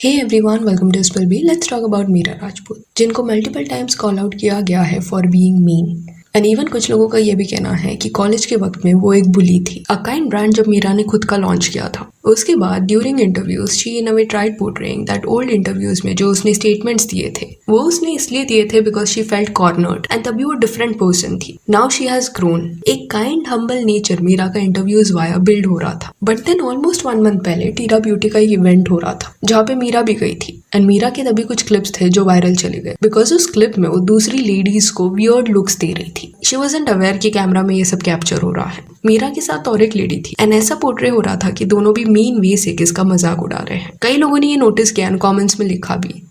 Hey everyone, welcome to Spill Bee. Let's talk about Meera Rajput, जिनको multiple times call out किया गया है for being mean. And even कुछ लोगों का ये भी कहना है कि कॉलेज के वक्त में वो एक बुली थी। अ काइंड ब्रांड जब मीरा ने खुद का लॉन्च किया था, उसके बाद during interviews she in a way tried portraying that old interviews में जो उसने स्टेटमेंट्स दिए थे वो उसने इसलिए दिए थे because she felt cornered and तभी वो डिफरेंट पर्सन थी। Now she has grown. एक काइंड हम्बल नेचर मीरा का इंटरव्यूज वाया बिल्ड हो रहा था। बट देन ऑलमोस्ट 1 मंथ पहले टीरा ब्यूटी का एक इवेंट हो रहा था जहाँ पे मीरा भी गई थी। एंड मीरा के तभी कुछ क्लिप्स थे जो वायरल चले गए बिकॉज उस क्लिप में वो दूसरी लेडीज को वियर्ड लुक्स दे रही थी। शी वाज़न्ट अवेयर कि कैमरा में ये सब कैप्चर हो रहा है। मीरा के साथ और एक लेडी थी एंड ऐसा पोर्ट्रे हो रहा था कि दोनों भी मीन वे से किसका मजाक उड़ा रहे हैं। कई लोगों ने ये नोटिस किया एंड कमेंट्स में लिखा भी।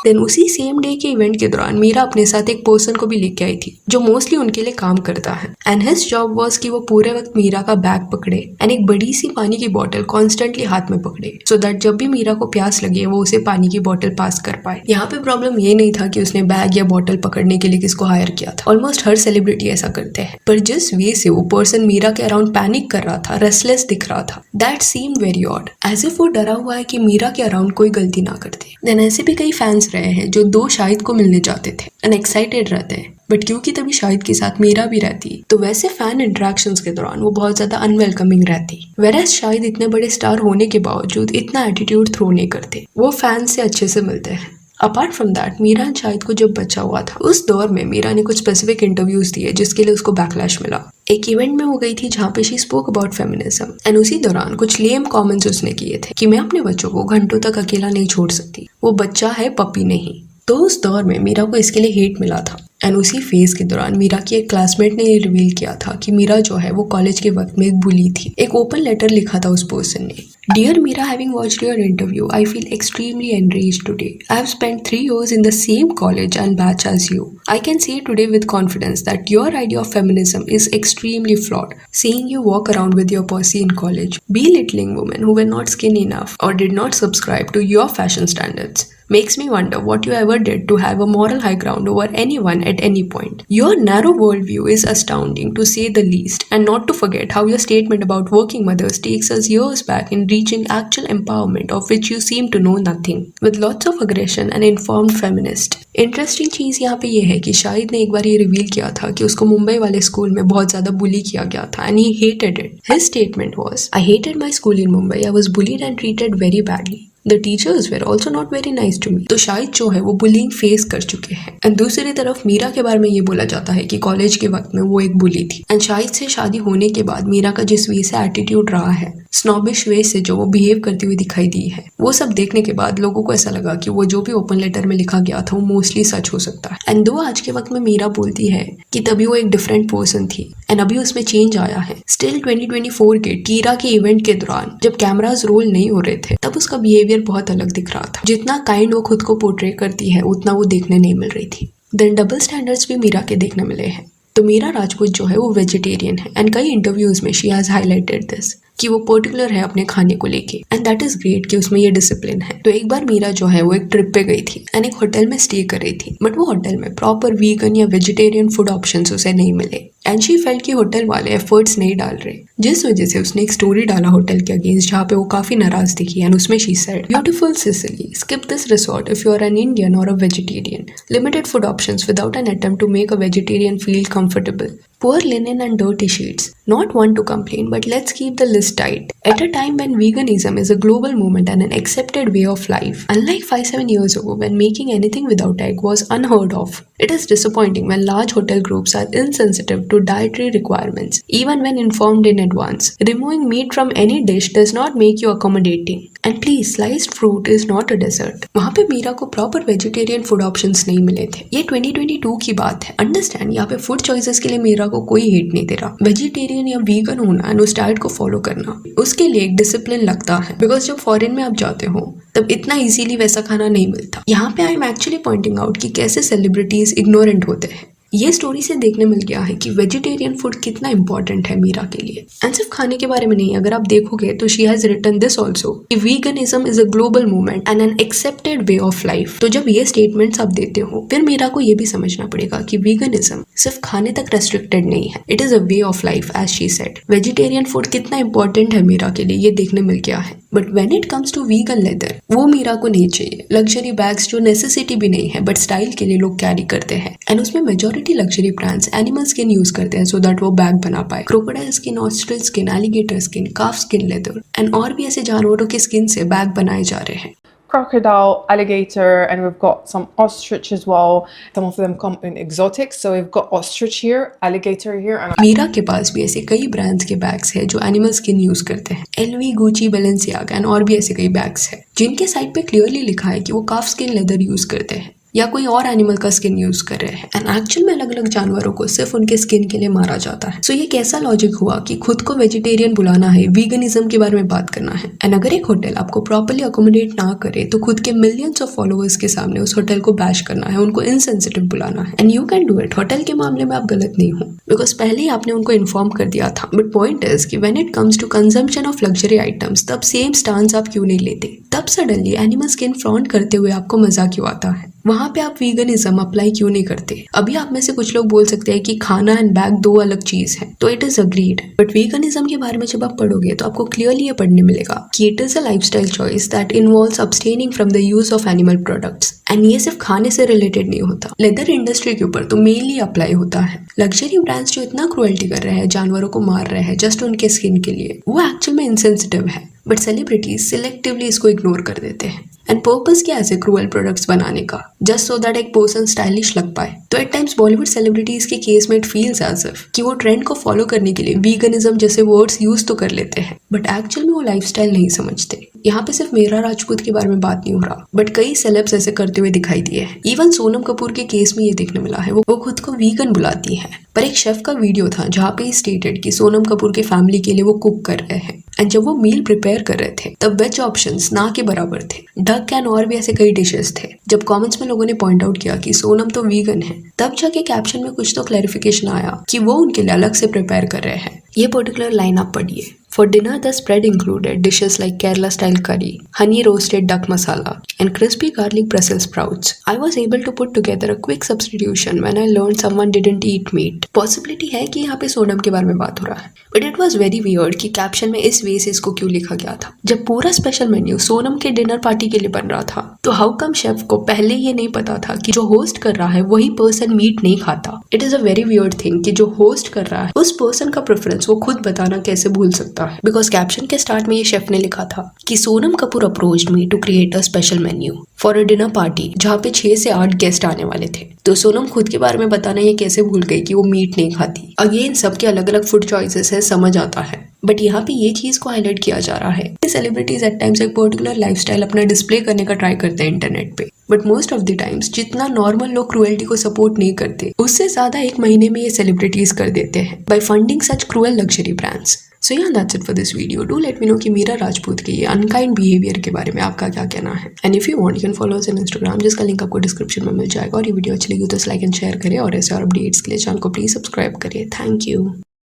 देन उसी सेम डे के इवेंट के दौरान मीरा अपने साथ एक पर्सन को भी लेके आई थी जो मोस्टली उनके लिए काम करता है एंड हिज जॉब वाज कि वो पूरे वक्त मीरा का बैग पकड़े एंड एक बड़ी सी पानी की बोतल कॉन्स्टेंटली हाथ में पकड़े सो दैट जब भी मीरा को प्यास लगे वो उसे पानी की बोतल पास कर पाए। यहाँ पे प्रॉब्लम ये नहीं था कि उसने बैग या बोतल पकड़ने के लिए किसको हायर किया था। ऑलमोस्ट हर सेलिब्रिटी ऐसा करते हैं, पर जिस वे से वो पर्सन मीरा के अराउंड पैनिक कर रहा था, रेस्टलेस दिख रहा था, that seem very odd, as if वो डरा हुआ है कि मीरा के अराउंड कोई गलती ना करते। देन ऐसे भी कई फैंस रहे हैं जो दो शाहिद को मिलने जाते थे एंड एक्साइटेड रहते हैं, बट क्योंकि तभी शाहिद के साथ मीरा भी रहती तो वैसे फैन इंटरेक्शंस के दौरान वो बहुत ज्यादा अनवेलकमिंग रहती। वेरएज शाहिद इतने बड़े स्टार होने के बावजूद इतना एटीट्यूड थ्रो नहीं करते, वो फैंस से अच्छे से मिलते हैं। Apart from that Meera and Shahid को जब बच्चा हुआ था उस दौर में मीरा ने कुछ स्पेसिफिक इंटरव्यूज दिए जिसके लिए उसको बैकलैश मिला। एक इवेंट में वो गई थी जहाँ पे she spoke about feminism and उसी दौरान कुछ लेम कमेंट्स उसने किए थे कि मैं अपने बच्चों को घंटों तक अकेला नहीं छोड़ सकती, वो बच्चा है पपी नहीं। तो उस दौर में मीरा को इसके लिए हेट मिला था एंड उसी फेज के दौरान मीरा की एक क्लासमेट ने ये रिवील किया था कि मीरा जो है वो कॉलेज के वक्त में एक बुली थी। एक ओपन लेटर लिखा था उस पर्सन ने, dear Meera, having watched your interview I feel extremely enraged today. I have spent 3 years in the same college and batch as you. I can say today with confidence that your idea of feminism is extremely flawed. Seeing you walk around with your posse in college, belittling women who were not skinny enough or did not subscribe to your fashion standards makes me wonder what you ever did to have a moral high ground over anyone at any point. Your narrow worldview is astounding to say the least, and not to forget how your statement about working mothers takes us years back in reaching actual empowerment of which you seem to know nothing, with lots of aggression and informed feminist. Interesting चीज यहाँ पे ये है कि शाहिद ने एक बार ये reveal किया था कि उसको मुंबई वाले स्कूल में बहुत ज्यादा बुली किया गया था and he hated it. His statement was, I hated my school in Mumbai, I was bullied and treated very badly. The teachers were also not very nice to me. तो शाहिद जो है वो बुलिंग फेस कर चुके हैं। एंड दूसरी तरफ मीरा के बारे में ये बोला जाता है कि कॉलेज के वक्त में वो एक बुली थी एंड शाहिद से शादी होने के बाद मीरा का जिस वे से एटीट्यूड रहा है, स्नॉबिश वे से जो वो बिहेव करती हुई दिखाई दी है, वो सब देखने के बाद लोगों को ऐसा लगा कि वो जो भी ओपन लेटर में लिखा गया था वो मोस्टली सच हो सकता है। एंड दो आज के वक्त में मीरा बोलती है कि तभी वो एक डिफरेंट पर्सन थी एंड अभी उसमें चेंज आया है, स्टिल 2024 के टीरा के इवेंट के दौरान जब कैमराज रोल नहीं हो रहे थे तब उसका बिहेवियर बहुत अलग दिख रहा था। जितना काइंड वो खुद को पोर्ट्रे करती है उतना वो देखने नहीं मिल रही थी। देन डबल स्टैंडर्ड्स भी मीरा के देखने मिले हैं। तो मीरा राजपूत जो है वो वेजिटेरियन है एंड कई इंटरव्यूज में शी हैज हाईलाइटेड दिस कि वो पर्टिकुलर है अपने खाने को लेके एंड दैट इज ग्रेट कि उसमें ये डिसिप्लिन है। तो एक बार मीरा जो है वो एक ट्रिप पे गई थी एंड एक होटल में स्टे कर रही थी, बट वो होटल में प्रॉपर वीगन या वेजिटेरियन फूड ऑप्शंस उसे नहीं मिले एंड शी फेल्ट कि होटल वाले एफर्ट्स नहीं डाल रहे, जिस वजह से उसने एक स्टोरी डाला होटल के अगेंस्ट जहाँ पे वो काफी नाराज दिखी एंड उसमें she said, beautiful Sicily, skip this resort if you are an Indian or a vegetarian. Limited food options without an attempt to make a vegetarian feel comfortable. Poor linen and dirty sheets. Not one to complain, but let's keep the list tight. At a time when veganism is a global movement and an accepted way of life, unlike 5-7 years ago when making anything without egg was unheard of, it is disappointing when large hotel groups are insensitive to dietary requirements, even when informed in advance. Removing meat from any dish does not make you accommodating. And please, sliced fruit is not a dessert. वहाँ पे मीरा को proper vegetarian food options नहीं मिले थे। ये 2022 की बात है। अंडरस्टैंड, यहाँ पे फूड चॉइसेस के लिए मीरा को कोई हेट नहीं दे रहा। वेजिटेरियन या वीगन होना एंड उस डाइट को फॉलो करना उसके लिए एक डिसिप्लिन लगता है, बिकॉज जब फॉरेन में आप जाते हो तब इतना इजीली वैसा खाना नहीं मिलता। यहाँ पे I am actually pointing out कि कैसे सेलिब्रिटीज इग्नोरेंट होते हैं। ये स्टोरी से देखने मिल गया है कि वेजिटेरियन फूड कितना इंपॉर्टेंट है मीरा के लिए। एंड सिर्फ खाने के बारे में नहीं, अगर आप देखोगे तो she has written this also कि veganism is a global movement and an accepted way of life. तो जब ये स्टेटमेंट्स आप देते हो, फिर मीरा को ये भी समझना पड़ेगा कि वीगनिज्म सिर्फ खाने तक रेस्ट्रिक्टेड नहीं है, it is a way of life as she said. Vegetarian food कितना इंपॉर्टेंट है मीरा के लिए ये देखने मिल गया है। But when it comes to vegan leather, वो मीरा को नहीं चाहिए। लग्जरी बैग्स जो नेसेसिटी भी नहीं है बट स्टाइल के लिए लोग कैरी करते हैं, एंड उसमें majority luxury brands animal skin use करते हैं सो दैट वो बैग बना पाए। Crocodile skin, ostrich skin, alligator skin, calf skin leather and और भी ऐसे जानवरों की स्किन से बैग बनाए जा रहे हैं। Crocodile, alligator, and we've got some ostrich as well. Some of them come in exotics, so we've got ostrich here, alligator here, and Meera के पास भी ऐसे कई ब्रांड्स के बैग्स हैं जो एनिमल स्किन यूज करते हैं। एलवी, गुची, बैलेंसियागा एंड और भी ऐसे कई बैग्स हैं जिनके साइड पे क्लियरली लिखा है कि वो काफ स्किन लेदर यूज करते हैं या कोई और एनिमल का स्किन यूज कर रहे हैं। एंड एक्चुअल में अलग अलग जानवरों को सिर्फ उनके स्किन के लिए मारा जाता है। सो ये कैसा लॉजिक हुआ कि खुद को वेजिटेरियन बुलाना है, वीगनिज्म के बारे में बात करना है। एंड अगर एक होटल आपको प्रॉपर्ली अकोमोडेट ना करे तो खुद के मिलियंस ऑफ फॉलोअर्स के सामने उस होटल को बैश करना है, उनको इनसेंसिटिव बुलाना है। And you can do it. Hotel के मामले में आप गलत नहीं हो बिकॉज पहले ही आपने उनको इन्फॉर्म कर दिया था। बट पॉइंट इज कि when it comes to consumption of luxury items, तब सेम स्टांस आप क्यों नहीं लेते? तब सडनली एनिमल स्किन फ्रॉन्ट करते हुए आपको मजा क्यों आता है? वहां पे आप वीगनिज्म अप्लाई क्यों नहीं करते? अभी आप में से कुछ लोग बोल सकते हैं कि खाना एंड बैग दो अलग चीज है, तो it is agreed. But veganism के बारे में जब आप पढ़ोगे तो आपको क्लियरली ये पढ़ने मिलेगा कि it is a lifestyle choice that involves abstaining from the use of animal products. And ये सिर्फ खाने से रिलेटेड नहीं होता, लेदर इंडस्ट्री के ऊपर तो मेनली अप्लाई होता है। लग्जरी ब्रांड्स जो इतना क्रुएल्टी कर रहे हैं, जानवरों को मार रहे हैं जस्ट उनके स्किन के लिए, वो एक्चुअल में इनसेंसिटिव है। बट सेलिब्रिटीज सिलेक्टिवली इसको इग्नोर कर देते हैं। एंड पर्पस क्या है ऐसे क्रूअल प्रोडक्ट्स बनाने का? जस्ट सो दैट एक पर्सन स्टाइलिश लग पाए। तो एट टाइम्स बॉलीवुड सेलिब्रिटीज के केस में इट फील्स एज इफ कि वो ट्रेंड को फॉलो करने के लिए वीगनिज्म जैसे वर्ड्स यूज तो कर लेते हैं बट एक्चुअल में वो लाइफस्टाइल नहीं समझते। यहाँ पे सिर्फ मीरा राजपूत के बारे में बात नहीं हो रहा, बट कई सेलेब्स ऐसे करते हुए दिखाई दिए हैं। इवन सोनम कपूर के केस में ये देखने मिला है, वो खुद को वीगन बुलाती है। पर एक शेफ का वीडियो था जहाँ पे स्टेटेड कि सोनम कपूर के फैमिली के लिए वो कुक कर रहे हैं। एंड जब वो मील प्रिपेयर कर रहे थे तब वेज ऑप्शंस ना के बराबर थे। डक एंड और भी ऐसे कई डिशेस थे। जब कमेंट्स में लोगों ने पॉइंट आउट किया कि सोनम तो वीगन है, तब जाके कैप्शन में कुछ तो क्लैरिफिकेशन आया कि वो उनके लिए अलग से प्रिपेयर कर रहे हैं। ये पर्टिकुलर लाइन आप पढ़िए। For dinner, the spread included dishes like Kerala-style curry, honey-roasted duck masala, and crispy garlic Brussels sprouts. I was able to put together a quick substitution when I learned someone didn't eat meat. Possibility है कि यहाँ पे सोनम के बारे में बात हो रहा है, but it was very weird कि कैप्शन में इस वे से इसको क्यों लिखा गया था, जब पूरा स्पेशल मेन्यू सोनम के डिनर पार्टी के लिए बन रहा था। तो हाउ कम शेफ को पहले ये नहीं पता था कि जो होस्ट कर रहा है वही पर्सन मीट नहीं खाता? It is a very weird thing कि जो होस्ट कर रहा है उस पर्सन का प्रेफरेंस वो खुद बताना कैसे भूल सकता है? बिकॉज कैप्शन के स्टार्ट में ये शेफ ने लिखा था कि Sonam Kapoor approached me to create a special menu for a dinner party, जहाँ पे 6 से 8 गेस्ट आने वाले थे। तो सोनम खुद के बारे में बताना ये कैसे भूल गई कि वो मीट नहीं खाती? अगेन सबके अलग अलग फूड चॉइसेस है, समझ आता है, बट यहाँ पे ये चीज को हाईलाइट किया जा रहा है। सेलिब्रिटीज एट टाइम्स एक पर्टिकुलर लाइफस्टाइल अपना डिस्प्ले करने का ट्राई करते हैं इंटरनेट पे, but most of the times जितना नॉर्मल लोग क्रूएल्टी को सपोर्ट नहीं करते, उससे ज्यादा एक महीने में ये सेलिब्रिटीज कर देते हैं by funding such cruel luxury brands. So yeah, that's it for this video. Do let me know कि मीरा राजपूत के ये अनकाइंड बिहेवियर के बारे में आपका क्या कहना है। And if you want you can follow us on Instagram, जिसका लिंक आपको डिस्क्रिप्शन में मिल जाएगा। और ये वीडियो अच्छी लगी तो लाइक एंड शेयर करें, और ऐसे और अपडेट्स के लिए चैनल को प्लीज सब्सक्राइब करिए। Thank you.